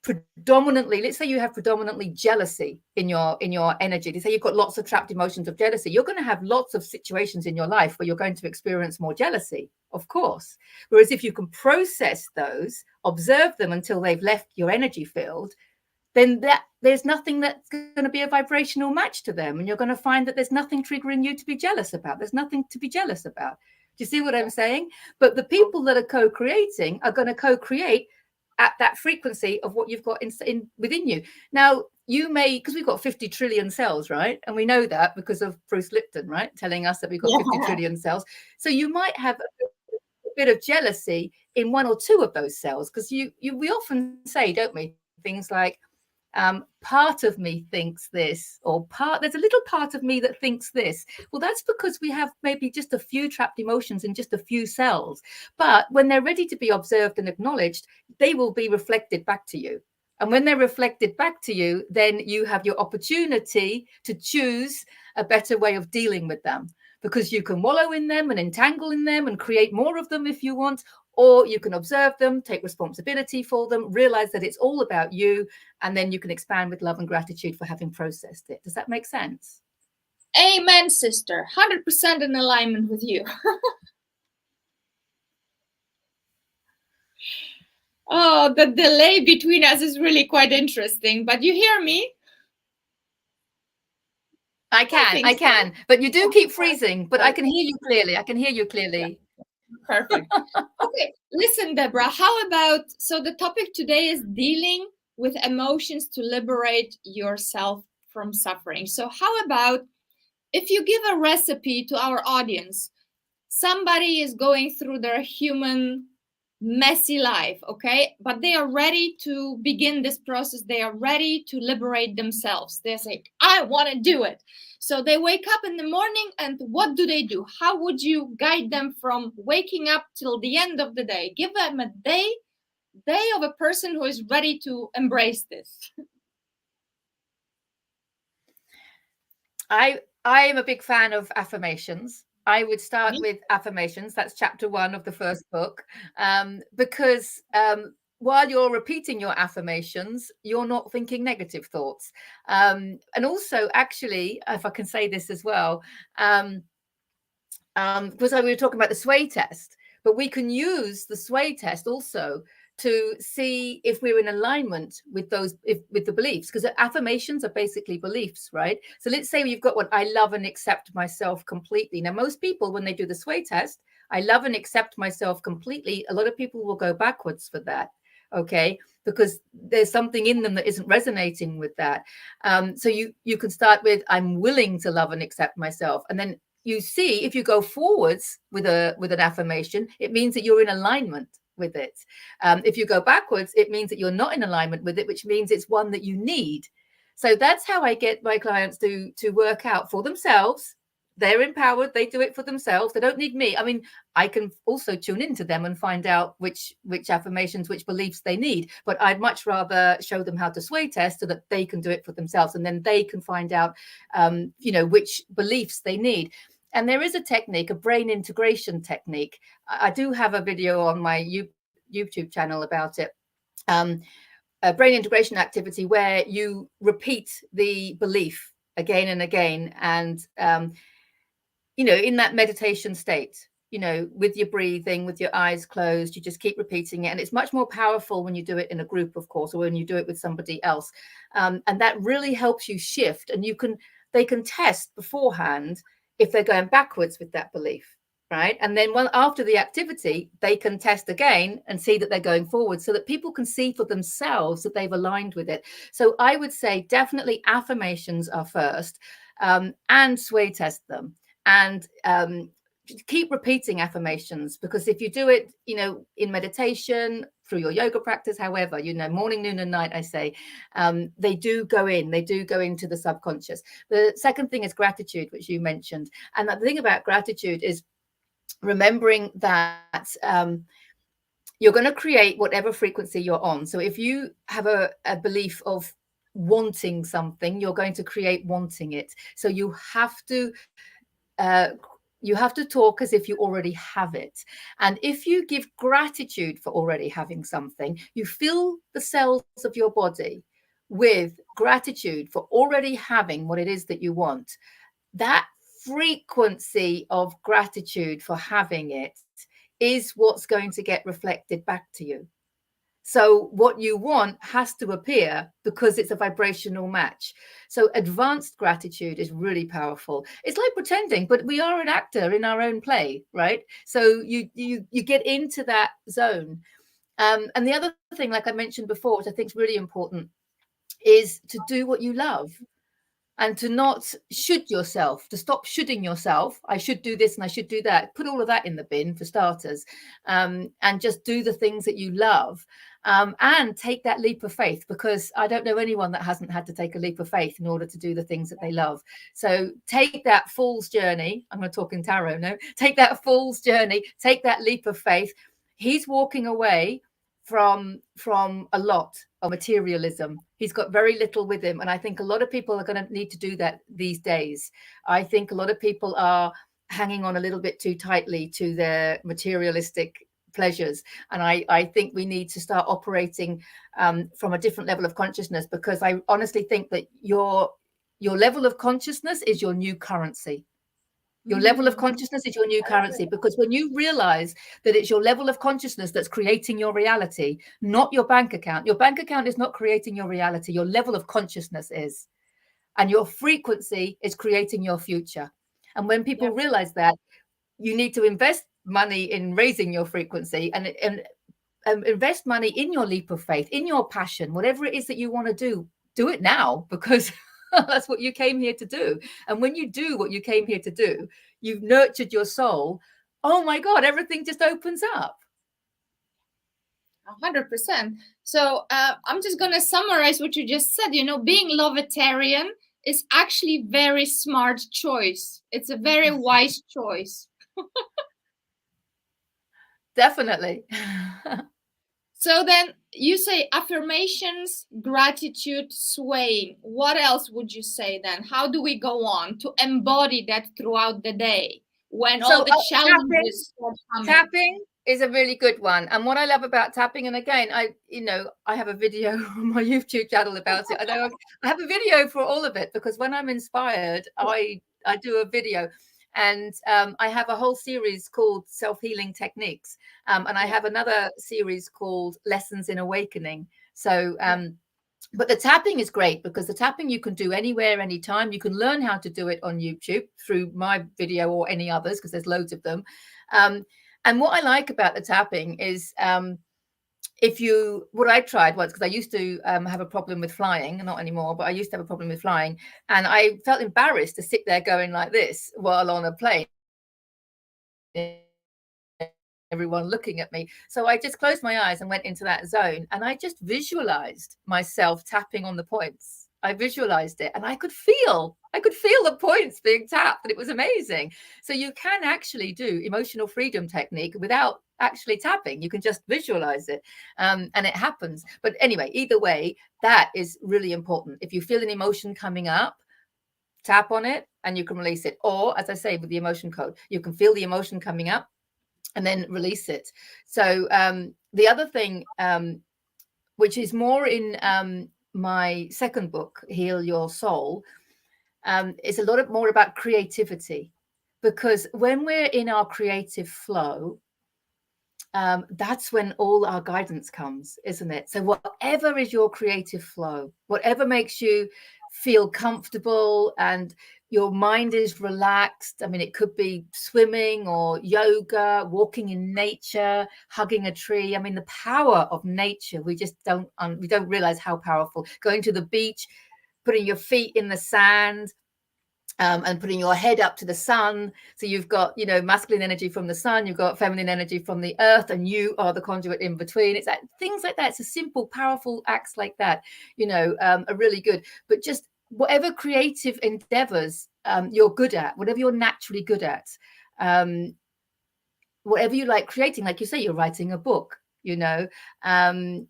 predominantly, let's say you have predominantly jealousy in your energy. Let's say you've got lots of trapped emotions of jealousy. You're going to have lots of situations in your life where you're going to experience more jealousy, of course. Whereas if you can process those, observe them until they've left your energy field, then there's nothing that's going to be a vibrational match to them. And you're going to find that there's nothing triggering you to be jealous about. There's nothing to be jealous about. Do you see what I'm saying? But the people that are co-creating are going to co-create at that frequency of what you've got in within you. Now, you may, because we've got 50 trillion cells, right? And we know that because of Bruce Lipton, right? Telling us that we've got 50 trillion cells. So you might have a bit of jealousy in one or two of those cells, because we often say, don't we, things like, part of me thinks this, or there's a little part of me that thinks this. Well, that's because we have maybe just a few trapped emotions in just a few cells. But when they're ready to be observed and acknowledged, they will be reflected back to you. And when they're reflected back to you, then you have your opportunity to choose a better way of dealing with them, because you can wallow in them and entangle in them and create more of them if you want, or you can observe them, take responsibility for them, realize that it's all about you, and then you can expand with love and gratitude for having processed it. Does that make sense? Amen, sister. 100% in alignment with you. Oh, the delay between us is really quite interesting, but you hear me? I can, but you do keep freezing, but I can hear you clearly. Perfect. Okay, listen, Deborah, how about, so the topic today is dealing with emotions to liberate yourself from suffering. So how about if you give a recipe to our audience, somebody is going through their human messy life, okay, but they are ready to begin this process. They are ready to liberate themselves. They say, I want to do it. So they wake up in the morning, and what do? How would you guide them from waking up till the end of the day? Give them a day of a person who is ready to embrace this. I am a big fan of affirmations. I would start with affirmations. That's chapter 1 of the first book, because while you're repeating your affirmations, you're not thinking negative thoughts. And also, actually, if I can say this as well, because we were talking about the sway test, but we can use the sway test also to see if we're in alignment with those, with the beliefs, because affirmations are basically beliefs, right? So let's say you've got what I love and accept myself completely. Now, most people, when they do the sway test, I love and accept myself completely, a lot of people will go backwards for that, okay? Because there's something in them that isn't resonating with that. So you can start with, I'm willing to love and accept myself. And then you see, if you go forwards with an affirmation, it means that you're in alignment with it. If you go backwards, it means that you're not in alignment with it, which means it's one that you need. So that's how I get my clients to work out for themselves. They're empowered. They do it for themselves. They don't need me. I mean, I can also tune into them and find out which affirmations, which beliefs they need. But I'd much rather show them how to sway test so that they can do it for themselves. And then they can find out, which beliefs they need. And there is a technique, a brain integration technique. I do have a video on my YouTube channel about it. A brain integration activity where you repeat the belief again and again. And, in that meditation state, with your breathing, with your eyes closed, you just keep repeating it. And it's much more powerful when you do it in a group, of course, or when you do it with somebody else. And that really helps you shift. And they can test beforehand if they're going backwards with that belief, right? And then after the activity, they can test again and see that they're going forward, so that people can see for themselves that they've aligned with it. So I would say definitely affirmations are first, and sway test them. And keep repeating affirmations, because if you do it, in meditation, through your yoga practice, however, morning, noon, and night, I say, they do go into the subconscious. The second thing is gratitude, which you mentioned. And the thing about gratitude is remembering that you're going to create whatever frequency you're on. So if you have a belief of wanting something, you're going to create wanting it. So you have to You have to talk as if you already have it. And if you give gratitude for already having something, you fill the cells of your body with gratitude for already having what it is that you want. That frequency of gratitude for having it is what's going to get reflected back to you. So what you want has to appear because it's a vibrational match. So advanced gratitude is really powerful. It's like pretending, but we are an actor in our own play, right? So you get into that zone. And the other thing, like I mentioned before, which I think is really important, is to do what you love. And to not should yourself, to stop shoulding yourself. I should do this and I should do that. Put all of that in the bin for starters, and just do the things that you love, and take that leap of faith, because I don't know anyone that hasn't had to take a leap of faith in order to do the things that they love. So take that fool's journey. I'm going to talk in tarot now. Take that fool's journey. Take that leap of faith. He's walking away from a lot of materialism. He's got very little with him, and I think a lot of people are going to need to do that these days. I think a lot of people are hanging on a little bit too tightly to their materialistic pleasures, and I think we need to start operating from a different level of consciousness, because I honestly think that your level of consciousness is your new currency. Your level of consciousness is your new currency, because when you realize that it's your level of consciousness that's creating your reality, not your bank account. Your bank account is not creating your reality. Your level of consciousness is. And your frequency is creating your future. And when people realize that, you need to invest money in raising your frequency, and invest money in your leap of faith, in your passion, whatever it is that you want to do it now, because that's what you came here to do. And when you do what you came here to do, you've nurtured your soul. Oh my God, everything just opens up. 100%. So I'm just going to summarize what you just said. Being Lovetarian is actually very smart choice. It's a very wise choice. Definitely. So then you say affirmations, gratitude, swaying. What else would you say then? How do we go on to embody that throughout the day when all the challenges start coming? Tapping is a really good one. And what I love about tapping, and again, I have a video on my YouTube channel about it. I have a video for all of it, because when I'm inspired, I do a video. And I have a whole series called Self-Healing Techniques. And I have another series called Lessons in Awakening. So, but the tapping is great, because the tapping you can do anywhere, anytime. You can learn how to do it on YouTube through my video or any others, because there's loads of them. And what I like about the tapping is, what I tried once, because I used to have a problem with flying, not anymore, but I used to have a problem with flying, and I felt embarrassed to sit there going like this while on a plane, everyone looking at me. So I just closed my eyes and went into that zone, and I just visualized myself tapping on the points. I visualized it, and I could feel the points being tapped, and it was amazing. So you can actually do emotional freedom technique without actually tapping. You can just visualize it, and it happens. But anyway, either way, that is really important. If you feel an emotion coming up, tap on it and you can release it. Or, as I say, with the emotion code, you can feel the emotion coming up and then release it. So the other thing, which is more in my second book, Heal Your Soul, is a lot more about creativity, because when we're in our creative flow, that's when all our guidance comes, isn't it? So whatever is your creative flow, whatever makes you feel comfortable and your mind is relaxed. I mean, it could be swimming or yoga, walking in nature, hugging a tree. I mean, the power of nature, we just don't realize how powerful. Going to the beach, putting your feet in the sand, and putting your head up to the sun. So you've got, masculine energy from the sun, you've got feminine energy from the earth, and you are the conduit in between. It's like things like that. It's a simple, powerful acts like that, are really good. But just whatever creative endeavors you're good at, whatever you're naturally good at, whatever you like creating, like you say, you're writing a book, and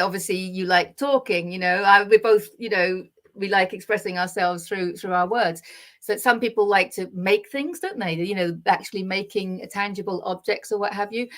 obviously you like talking, we're both, we like expressing ourselves through our words. So some people like to make things, don't they? You know, actually making tangible objects or what have you.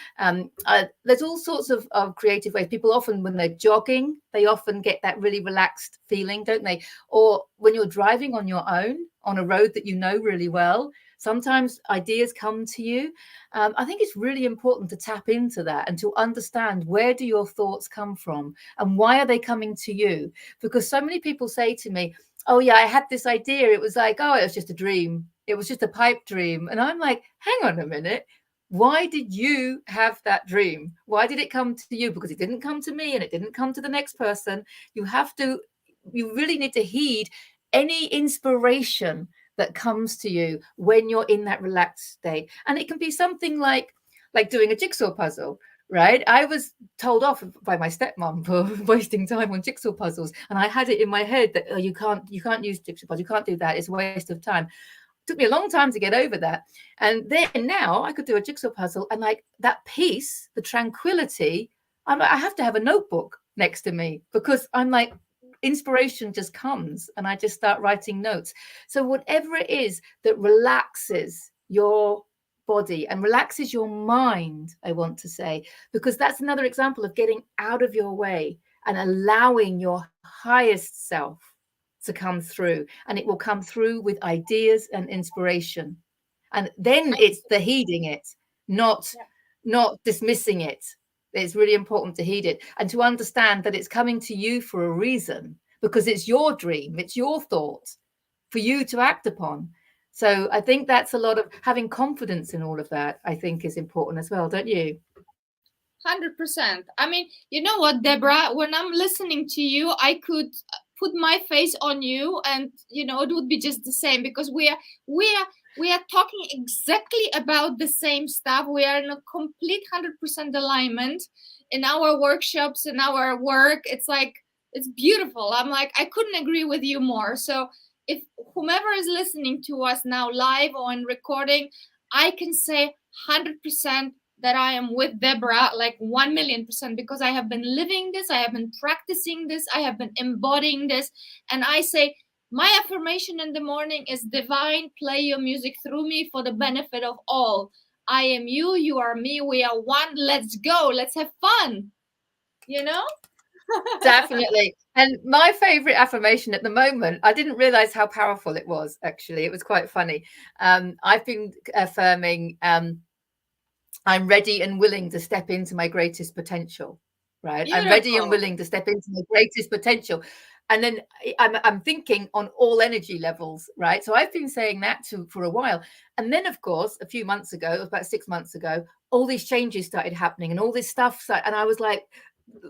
There's all sorts of creative ways. People often, when they're jogging, they often get that really relaxed feeling, don't they? Or when you're driving on your own on a road that you know really well, sometimes ideas come to you. I think it's really important to tap into that and to understand, where do your thoughts come from and why are they coming to you? Because so many people say to me, oh yeah, I had this idea. It was like, oh, it was just a dream. It was just a pipe dream. And I'm like, hang on a minute. Why did you have that dream? Why did it come to you? Because it didn't come to me and it didn't come to the next person. You really need to heed any inspiration that comes to you when you're in that relaxed state. And it can be something like doing a jigsaw puzzle, right? I was told off by my stepmom for wasting time on jigsaw puzzles, and I had it in my head that, oh, you can't use jigsaw puzzles, you can't do that, it's a waste of time. It took me a long time to get over that. And then now I could do a jigsaw puzzle, and like that peace, the tranquility, I have to have a notebook next to me, because I'm like, inspiration just comes and I just start writing notes. So whatever it is that relaxes your body and relaxes your mind, I want to say, because that's another example of getting out of your way and allowing your highest self to come through, and it will come through with ideas and inspiration. And then it's the heeding it, not dismissing it. It's really important to heed it and to understand that it's coming to you for a reason, because it's your dream, it's your thought for you to act upon. So I think that's a lot of having confidence in all of that, I think, is important as well, don't you? 100%. I mean, you know what, Deborah, when I'm listening to you, I could put my face on you and, you know, it would be just the same, because we are talking exactly about the same stuff. We are in a complete 100% alignment in our workshops, in our work. It's like, it's beautiful. I'm like, I couldn't agree with you more. So if whomever is listening to us now live or in recording, I can say 100% that I am with Deborah, like 1,000,000%, because I have been living this, I have been practicing this, I have been embodying this. And I say, my affirmation in the morning is, divine, play your music through me for the benefit of all. I am you, you are me, we are one. Let's go, let's have fun, you know? Definitely. And my favorite affirmation at the moment, I didn't realize how powerful it was, actually. It was quite funny. I've been affirming, I'm ready and willing to step into my greatest potential, right? Beautiful. I'm ready and willing to step into my greatest potential. And then I'm thinking on all energy levels, right? So I've been saying that for a while. And then, of course, a few months ago, it was about 6 months ago, all these changes started happening and all this stuff. And I was like,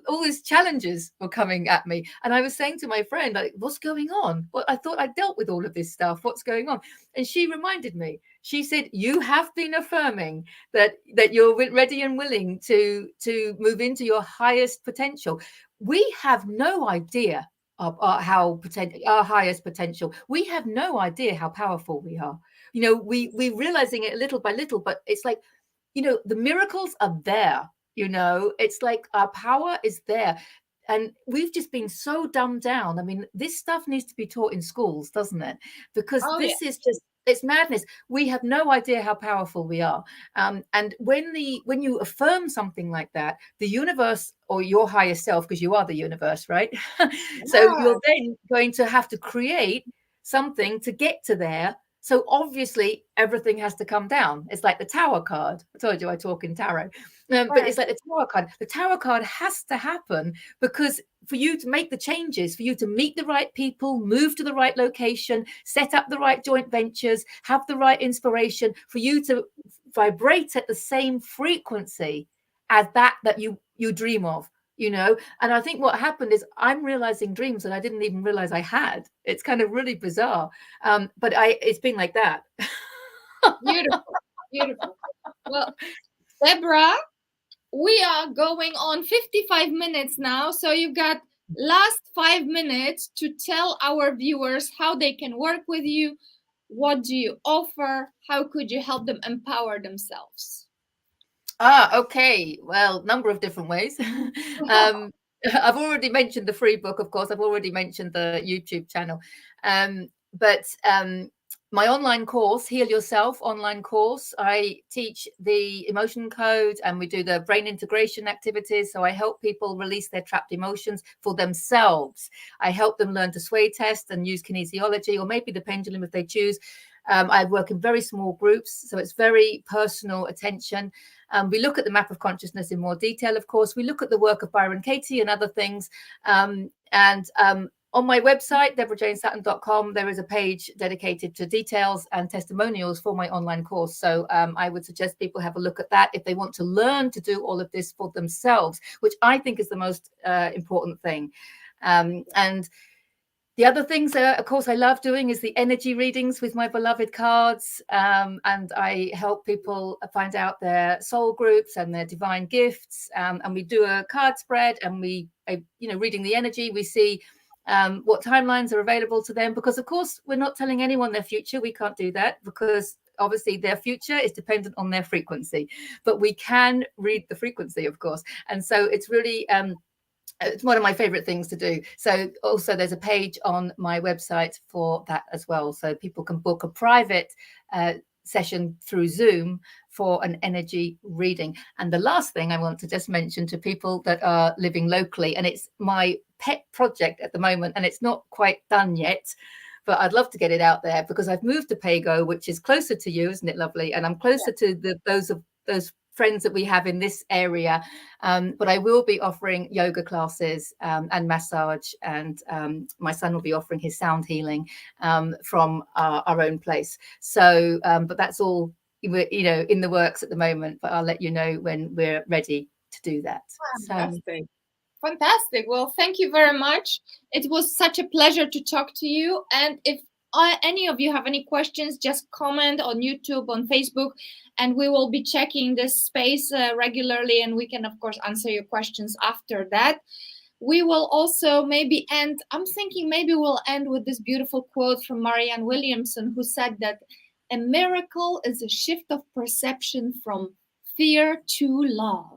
all these challenges were coming at me. And I was saying to my friend, like, what's going on? Well, I thought I dealt with all of this stuff. What's going on? And she reminded me, she said, you have been affirming that you're ready and willing to move into your highest potential. We have no idea of our highest potential. We have no idea how powerful we are. You know, we're realizing it little by little, but it's like, you know, the miracles are there. You know, it's like our power is there. And we've just been so dumbed down. I mean, this stuff needs to be taught in schools, doesn't it? Because this is just, it's madness. We have no idea how powerful we are. And when you affirm something like that, the universe, or your higher self, because you are the universe, right? So you're then going to have to create something to get to there. So obviously everything has to come down. It's like the Tower card. I told you I talk in tarot. But it's like the Tower card. The Tower card has to happen, because for you to make the changes, for you to meet the right people, move to the right location, set up the right joint ventures, have the right inspiration, for you to vibrate at the same frequency as that you dream of. You know, and I think what happened is I'm realizing dreams that I didn't even realize I had. It's kind of really bizarre. But it's been like that. Beautiful. Well, Deborah, we are going on 55 minutes now. So you've got last 5 minutes to tell our viewers how they can work with you. What do you offer? How could you help them empower themselves? Okay. Well, number of different ways. I've already mentioned the free book, of course. I've already mentioned the YouTube channel. But my online course, Heal Yourself online course, I teach the emotion code and we do the brain integration activities. So I help people release their trapped emotions for themselves. I help them learn to sway test and use kinesiology, or maybe the pendulum if they choose. I work in very small groups, so it's very personal attention. We look at the map of consciousness in more detail, of course. We look at the work of Byron Katie and other things. On my website, deborahjanesutton.com, there is a page dedicated to details and testimonials for my online course. So I would suggest people have a look at that if they want to learn to do all of this for themselves, which I think is the most important thing. And the other things, of course, I love doing is the energy readings with my beloved cards. And I help people find out their soul groups and their divine gifts. And we do a card spread and reading the energy, we see what timelines are available to them. Because, of course, we're not telling anyone their future. We can't do that because obviously their future is dependent on their frequency. But we can read the frequency, of course. And so it's really... it's one of my favorite things to do. So also there's a page on my website for that as well. So people can book a private session through Zoom for an energy reading. And the last thing I want to just mention to people that are living locally, and it's my pet project at the moment, and it's not quite done yet, but I'd love to get it out there because I've moved to Pago, which is closer to you, isn't it lovely? And I'm closer to those friends that we have in this area, but I will be offering yoga classes and massage, and my son will be offering his sound healing from our own place. So but that's all in the works at the moment, but I'll let you know when we're ready to do that. Fantastic. Well, thank you very much. It was such a pleasure to talk to you. And if any of you have any questions, just comment on YouTube, on Facebook, and we will be checking this space regularly, and we can, of course, answer your questions after that. We will also maybe end, I'm thinking maybe we'll end with this beautiful quote from Marianne Williamson, who said that a miracle is a shift of perception from fear to love.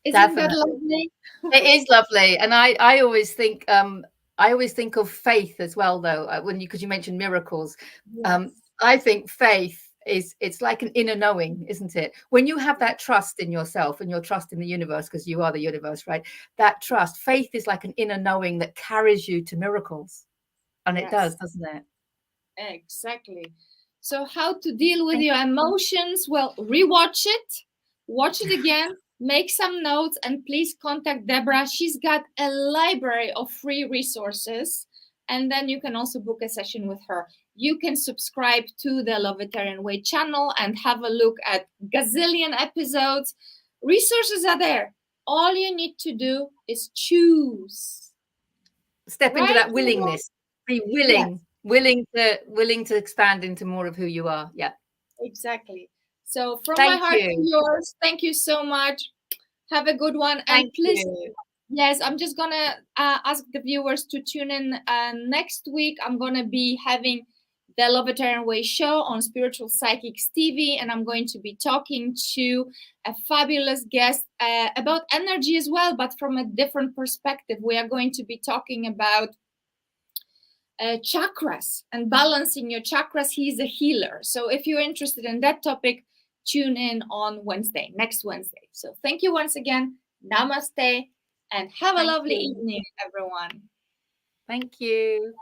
Isn't that lovely? It is lovely. And I always think of faith as well, though, because you mentioned miracles. Yes. I think faith it's like an inner knowing, isn't it? When you have that trust in yourself and your trust in the universe, because you are the universe, right? That trust, faith is like an inner knowing that carries you to miracles. And it does, doesn't it? Exactly. So how to deal with your emotions? Well, rewatch it, watch it again, make some notes, and please contact Deborah. She's got a library of free resources, and then you can also book a session with her. You can subscribe to the Lovetarian Way channel and have a look at gazillion episodes. Resources are there. All you need to do is choose. Step into that willingness. Be willing, willing to expand into more of who you are. Yeah. Exactly. So from my heart to yours, thank you so much. Have a good one. And please, yes, I'm just going to ask the viewers to tune in next week. I'm going to be having the Lovetarian Way show on Spiritual Psychics TV, and I'm going to be talking to a fabulous guest about energy as well, but from a different perspective. We are going to be talking about chakras and balancing your chakras. He's a healer. So if you're interested in that topic, tune in on next Wednesday. So thank you once again. Namaste, and have a lovely evening, everyone. Thank you.